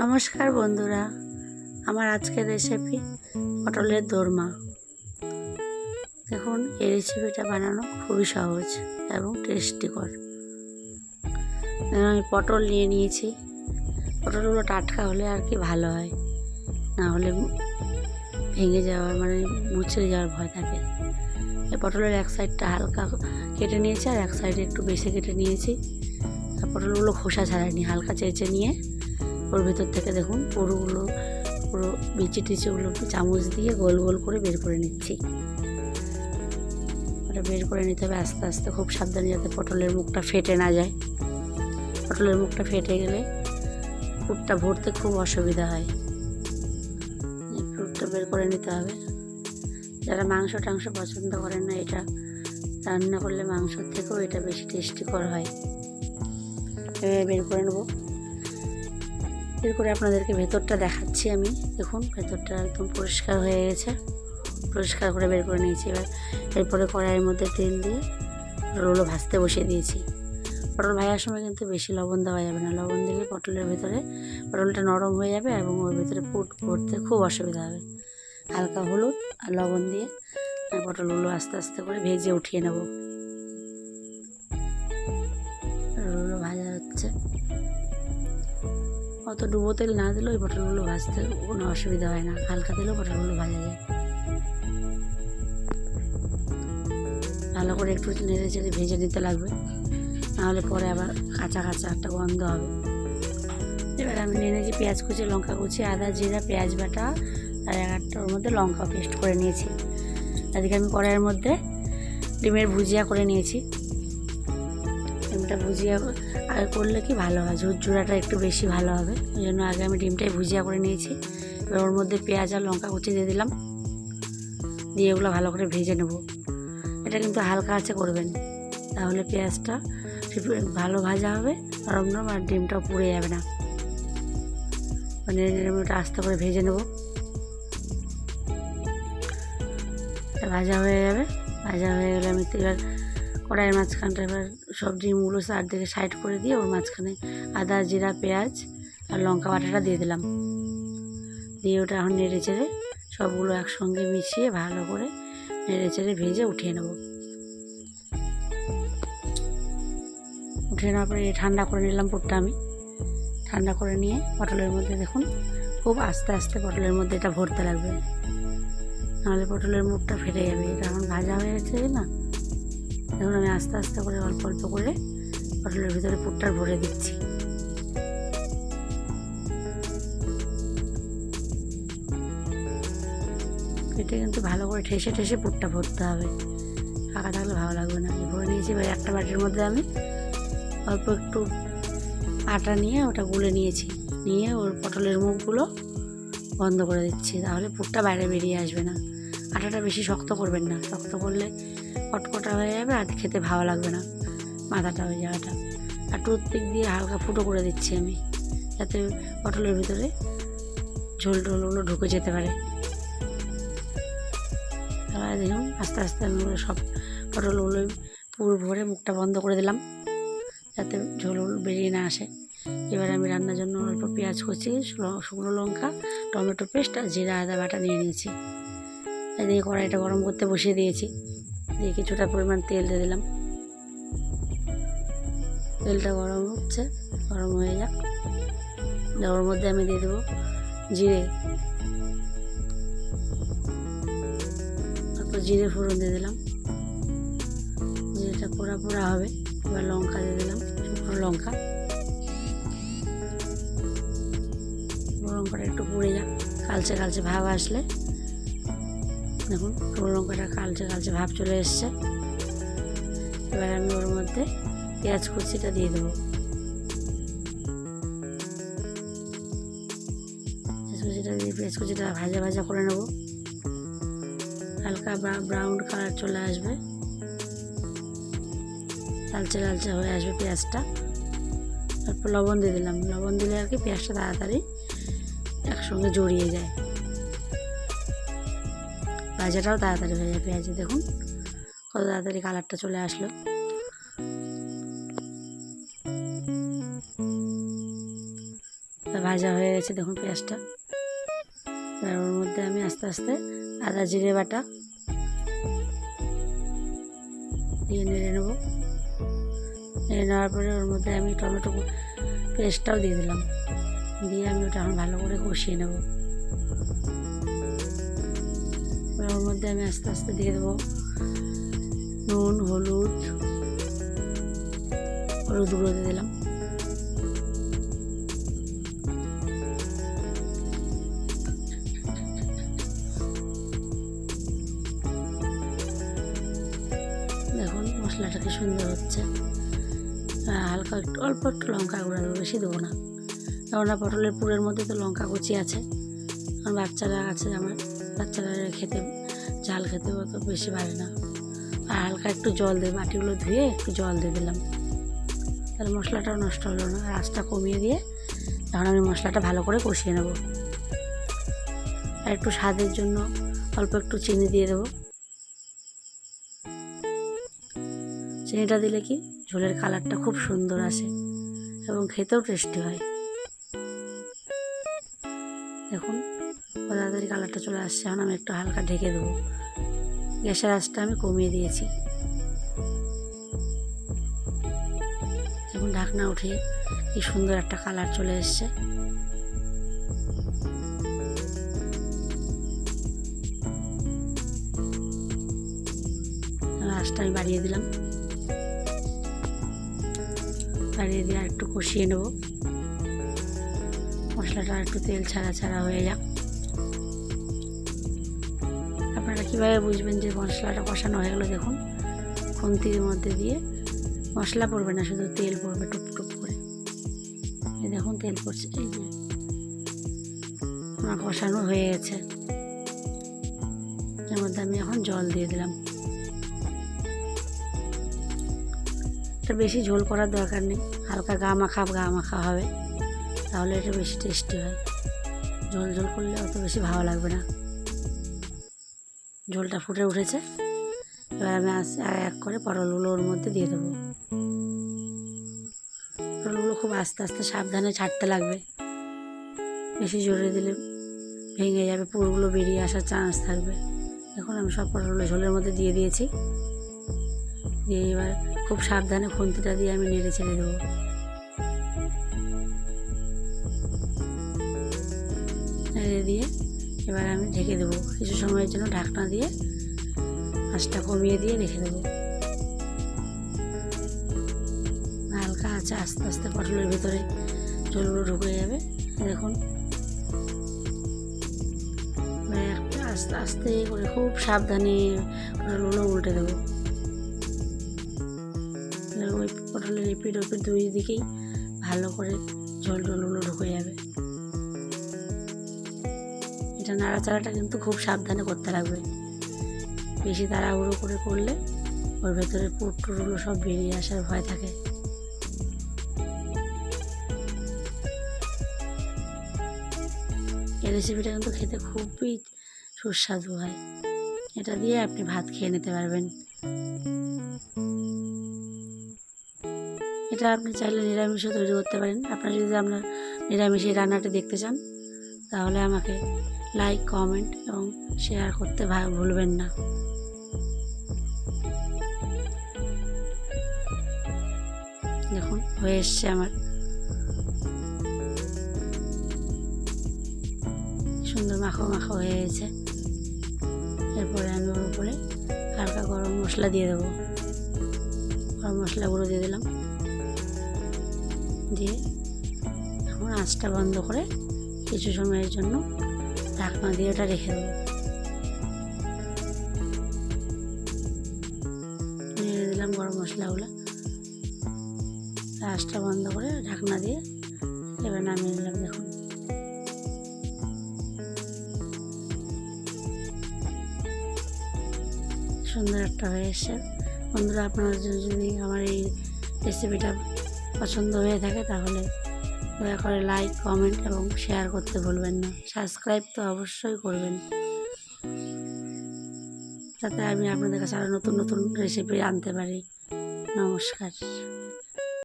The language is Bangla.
নমস্কার বন্ধুরা, আমার আজকের রেসিপি পটলের দোরমা। দেখুন, এই রেসিপিটা বানানো খুবই সহজ এবং টেস্টিকর। আমি পটল নিয়ে নিয়েছি। পটলগুলো টাটকা হলে আর কি ভালো হয়, না হলে ভেঙে যাওয়ার মুচড়ে যাওয়ার ভয় থাকে। এই পটলের এক সাইডটা হালকা কেটে নিয়েছি আর এক সাইডে একটু বেশি কেটে নিয়েছি। আর পটলগুলো খোসা ছাড়াইনি, হালকা চেঁচে নিয়ে ওর ভেতর থেকে দেখুন পুরো বিচি টিচিগুলো চামচ দিয়ে গোল গোল করে বের করে নিচ্ছি। ওটা বের করে নিতে হবে আস্তে আস্তে, খুব সাবধানে, যাতে পটলের মুখটা ফেটে না যায়। পটলের মুখটা ফেটে গেলে পুরটা ভরতে খুব অসুবিধা হয়। এই পুরটা বের করে নিতে হবে। যারা মাংস টাংস পছন্দ করেন না, এটা রান্না করলে মাংসর থেকেও এটা বেশি টেস্টিকর হয়। এভাবে বের করে নেবো। বের করে আপনাদেরকে ভেতরটা দেখাচ্ছি আমি। দেখুন, ভেতরটা একদম পরিষ্কার হয়ে গেছে। পরিষ্কার করে বের করে নিয়েছি। এরপরে কড়াইয়ের মধ্যে তেল দিয়ে পটলগুলো ভাজতে বসিয়ে দিয়েছি। পটল ভাজার সময় কিন্তু বেশি লবণ দেওয়া যাবে না। লবণ দিলে পটলের ভেতরে পটলটা নরম হয়ে যাবে এবং ওর ভেতরে পুট ভরতে খুব অসুবিধা হবে। হালকা হলুদ আর লবণ দিয়ে পটলগুলো আস্তে আস্তে করে ভেজে উঠিয়ে নেব। পটলগুলো ভাজা হচ্ছে। অত ডুবো তেল না দিলেও ওই পটলগুলো ভাজতে কোনো অসুবিধা হয় না, হালকা দিলেও পটলগুলো ভাজা যায়। ভালো করে একটু নেড়ে চেড়ে ভেজে নিতে লাগবে, নাহলে পরে আবার কাঁচা কাঁচা একটা গন্ধ হবে। এবার আমি নিয়ে নিয়েছি পেঁয়াজ কুচি, লঙ্কা কুচি, আদা জিরা পেঁয়াজ বাটা আর একটা ওর মধ্যে লঙ্কা পেস্ট করে নিয়েছি। এদিকে আমি কড়াইয়ের মধ্যে ডিমের ভুজিয়া করে নিয়েছি। ডিমটা ভুজিয়া আগে করলে কি ভালো হয়, ঝুরঝুরাটা একটু বেশি ভালো হবে। ওই জন্য আগে আমি ডিমটাই ভুজিয়া করে নিয়েছি। এবার ওর মধ্যে পেঁয়াজ আর লঙ্কা কুচি দিয়ে দিলাম, দিয়ে এগুলো ভালো করে ভেজে নেব। এটা কিন্তু হালকা আঁচে করবেন, তাহলে পেঁয়াজটা ভালো ভাজা হবে, নরম নরম, আর ডিমটাও পুড়ে যাবে না। ওটা আস্তে করে ভেজে নেব। ভাজা হয়ে যাবে। ভাজা হয়ে গেলে আমি এবার কড়াইয়ের মাঝখানটা এবার সব ডিমগুলো চারদিকে সাইড করে দিয়ে ওর মাঝখানে আদা জিরা পেঁয়াজ আর লঙ্কা বাটাটা দিয়ে দিলাম। দিয়ে ওটা এখন নেড়ে চেড়ে সবগুলো একসঙ্গে মিশিয়ে ভালো করে নেড়ে চেড়ে ভেজে উঠিয়ে নেব। উঠিয়ে নেওয়ার পরে ঠান্ডা করে নিলাম পুরটা আমি। ঠান্ডা করে নিয়ে পটলের মধ্যে দেখুন খুব আস্তে আস্তে পটলের মধ্যে এটা ভরতে লাগবে, নাহলে পটলের মুখটা ফেটে যাবে। এটা এখন ভাজা হয়ে গেছে না, দেখুন আমি আস্তে আস্তে করে অল্প অল্প করে পটলের ভিতরে পুরটা ভরে দিচ্ছি। এটা কিন্তু ভালো করে ঠেসে ঠেসে পুরটা ভরতে হবে, ফাঁকা থাকলে ভালো লাগবে না। ভরে নিয়েছি। এবার একটা বাটির মধ্যে আমি অল্প একটু আটা নিয়ে ওটা গুলে নিয়েছি, নিয়ে ওর পটলের মুখগুলো বন্ধ করে দিচ্ছি, তাহলে পুরটা বাইরে বেরিয়ে আসবে না। আটাটা বেশি শক্ত করবেন না, শক্ত করলে কটকটা হয়ে যাবে আর খেতে ভালো লাগবে না, মাথাটা ওই জায়গাটা। আর টুথপিক দিয়ে হালকা ফুটো করে দিচ্ছি আমি, যাতে পটলের ভিতরে ঝোল টোলগুলো ঢুকে যেতে পারে। তাহলে দেখুন আস্তে আস্তে আমি সব পটলগুলো পুরো ভরে মুখটা বন্ধ করে দিলাম, যাতে ঝোল বেরিয়ে না আসে। এবার আমি রান্নার জন্য অল্প পেঁয়াজ কুচি, শুকনো লঙ্কা, টমেটো পেস্ট আর জিরা আদা বাটা নিয়ে নিয়েছি। এদিকে কড়াইটা গরম করতে বসিয়ে দিয়েছি, দিয়ে কিছুটা পরিমাণ তেল দিয়ে দিলাম। তেলটা গরম হচ্ছে, গরম হয়ে যাক। ওর মধ্যে আমি দিয়ে দেবো জিরে, তারপর জিরে ফোড়ন দিয়ে দিলাম। জিরেটা পোড়া পোড়া হবে। এবার লঙ্কা দিয়ে দিলাম, শুকনো লঙ্কা। লঙ্কাটা একটু পুড়ে যাক, কালচে কালচে ভাব আসলে, দেখুন শুকনো লঙ্কাটা কালচে কালচে ভাব চলে এসছে। এবার আমি ওর মধ্যে পেঁয়াজ কুচিটা দিয়ে দেবো। পেঁয়াজ কুচিটা ভাজা ভাজা করে নেব, হালকা ব্রাউন কালার চলে আসবে, লালচে লালচে হয়ে আসবে পেঁয়াজটা। তারপর লবণ দিয়ে দিলাম। লবণ দিলে আর কি পেঁয়াজটা তাড়াতাড়ি একসঙ্গে জড়িয়ে যায়, ভাজাটাও তাড়াতাড়ি হয়ে যায় পেঁয়াজে। দেখুন কত তাড়াতাড়ি কালারটা চলে আসলো। ভাজা হয়ে গেছে দেখুন পেঁয়াজটা। এবার ওর মধ্যে আমি আস্তে আস্তে আদা জিরে বাটা দিয়ে নেড়ে নেবো। নেড়ে নেওয়ার পরে ওর মধ্যে আমি টমেটো পেস্টটাও দিয়ে দিলাম, দিয়ে আমি ওটা এখন ভালো করে কষিয়ে নেব। এবার ওর মধ্যে আমি আস্তে আস্তে দিয়ে দেবো নুন, হলুদ গুঁড়ো দিয়ে দিলাম। দেখুন মশলাটা কি সুন্দর হচ্ছে। হালকা একটু অল্প একটু লঙ্কা গুঁড়া দেবো, বেশি দেবো না, কেননা পটলের পুরের মধ্যে তো লঙ্কা কুচি আছে। আমার বাচ্চারা আছে, আমার বাচ্চারা খেতে ঝাল খেতে অত বেশি পারে না। আর হালকা একটু জল দিয়ে বাটিগুলো ধুয়ে একটু জল দিয়ে দিলাম, তাহলে মশলাটাও নষ্ট হলো না। আর আঁচটা কমিয়ে দিয়ে এখন আমি মশলাটা ভালো করে কষিয়ে নেব। আর একটু স্বাদের জন্য অল্প একটু চিনি দিয়ে দেবো। চিনিটা দিলে কি ঝোলের কালারটা খুব সুন্দর আসে এবং খেতেও টেস্টি হয়। দেখুন তাড়াতাড়ি কালারটা চলে আসছে। এখন আমি একটু হালকা ঢেকে দেবো। গ্যাসের আঁচটা আমি কমিয়ে দিয়েছি। দেখুন ঢাকনা উঠিয়ে কি সুন্দর একটা কালার চলে এসছে। আঁচটা আমি বাড়িয়ে দিলাম, বাড়িয়ে দিয়ে আর একটু কষিয়ে নেব। মশলাটা একটু তেল ছাড়া ছাড়া হয়ে যাক। আপনারা কীভাবে বুঝবেন যে মশলাটা কষানো হয়ে গেলো? দেখুন খুন্তির মধ্যে দিয়ে মশলা পড়বে না, শুধু তেল পড়বে টুপ টুপ করে। এই দেখুন তেল পড়ছে। এই যে আমার কষানো হয়ে গেছে। এর মধ্যে আমি এখন জল দিয়ে দিলাম। এটা বেশি ঝোল করার দরকার নেই, হালকা গা মাখা হবে, তাহলে এটা বেশি টেস্টি হয়। ঝোল ঝোল করলে অত বেশি ভালো লাগবে না। ঝোলটা ফুটে উঠেছে। এবার আমি এক করে পটলগুলো ওর মধ্যে দিয়ে দেবো। পটলগুলো খুব আস্তে আস্তে সাবধানে ছাড়তে লাগবে, বেশি জোরে দিলে ভেঙে যাবে, পুরগুলো বেরিয়ে আসার চান্স থাকবে। এখন আমি সব পটলগুলো ঝোলের মধ্যে দিয়ে দিয়েছি। দিয়ে এবার খুব সাবধানে খুন্তিটা দিয়ে আমি নেড়ে ছেড়ে দেবো। নেড়ে দিয়ে এবার আমি ঢেকে দেবো কিছু সময়ের জন্য। ঢাকনা দিয়ে আঁচটা কমিয়ে দিয়ে রেখে দেবো। হালকা আছে, আস্তে আস্তে পটলের ভিতরে ঝোলগুলো ঢুকে যাবে। দেখুন একটা আস্তে আস্তে করে খুব সাবধানে পটলগুলো উল্টে দেবো। ওই পটলের এপিট ওপিট দুই দিকেই ভালো করে ঝোলগুলো ঢুকে যাবে। এটা নাড়াচাড়াটা কিন্তু খুব সাবধানে করতে লাগবে, বেশি তাড়াহুড়ো করে করলে ওর ভেতরে পুরগুলো সব বেরিয়ে আসার ভয় থাকে। এই রেসিপিটা কিন্তু খেতে খুবই সুস্বাদু হয়। এটা দিয়ে আপনি ভাত খেয়ে নিতে পারবেন। এটা আপনি চাইলে নিরামিষও তৈরি করতে পারেন। আপনারা যদি আপনার নিরামিষের রান্নাটা দেখতে চান তাহলে আমাকে লাইক, কমেন্ট এবং শেয়ার করতে ভুলবেন না। দেখুন হয়ে এসছে আমার, সুন্দর মাখো মাখো হয়ে গেছে। এরপরে আমি ওর উপরে হালকা গরম মশলা দিয়ে দেবো। গরম মশলা গুঁড়ো দিয়ে দিলাম, দিয়ে এখন আঁচটা বন্ধ করে কিছু সময়ের জন্য ঢাকনা দিয়ে ওটা রেখে দেবো। দিয়ে দিলাম গরম মশলাগুলো, আঁচটা বন্ধ করে ঢাকনা দিয়ে এবার নামিয়ে নিলাম। দেখুন সুন্দর একটা হয়ে এসছে। বন্ধুরা আপনারা যদি আমার এই রেসিপিটা পছন্দ হয়ে থাকে তাহলে দয়া করে লাইক, কমেন্ট এবং শেয়ার করতে ভুলবেন না। সাবস্ক্রাইব তো অবশ্যই করবেন, যাতে আমি আপনাদের কাছে আরও নতুন নতুন রেসিপি আনতে পারি। নমস্কার।